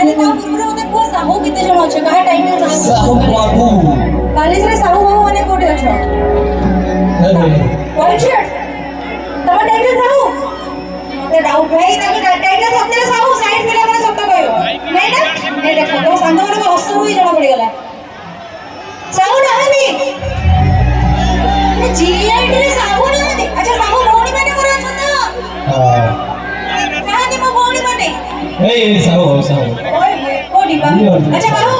ଖାଲି ତା ପୂର୍ବରୁ ମୋତେ କୁହ ସାହୁ କେତେ ଜଣ ଅଛ କାହା ଟାଇଟଲ ସାହୁ ବାବୁ କଲେଜରେ ସାହୁ ବାବୁ ମାନେ କୋଉଠି ଅଛ ହ୍ୱାଇଟ୍ ଶର୍ଟ ତମ ଟାଇଟଲ ସାହୁ ମୋତେ ଡାଉଟ୍ ଭାଇ ତାଙ୍କ ଟାଇଟଲ ସତରେ ସାହୁ ସାଇଡ୍ ପିଲାମାନେ ସତ କହିବ ନାଇଁ ନା ଏ ଦେଖ ତମ ସାଙ୍ଗମାନଙ୍କ ହସ ହୋଇ ଜଣା ପଡ଼ିଗଲା ସାହୁ ନାହାନ୍ତି ଜିଆଇଟିରେ ସାହୁ ନାହାନ୍ତି ଆଚ୍ଛା ସାହୁ ଭଉଣୀ ମାନେ ମୋର ଅଛନ୍ତି ତ ନାହାନ୍ତି ମୋ ଭଉଣୀ ମାନେ ଏ ସାହୁ ସାହୁ କୋଉଠି ବା ଆଚ୍ଛା ବାହୁ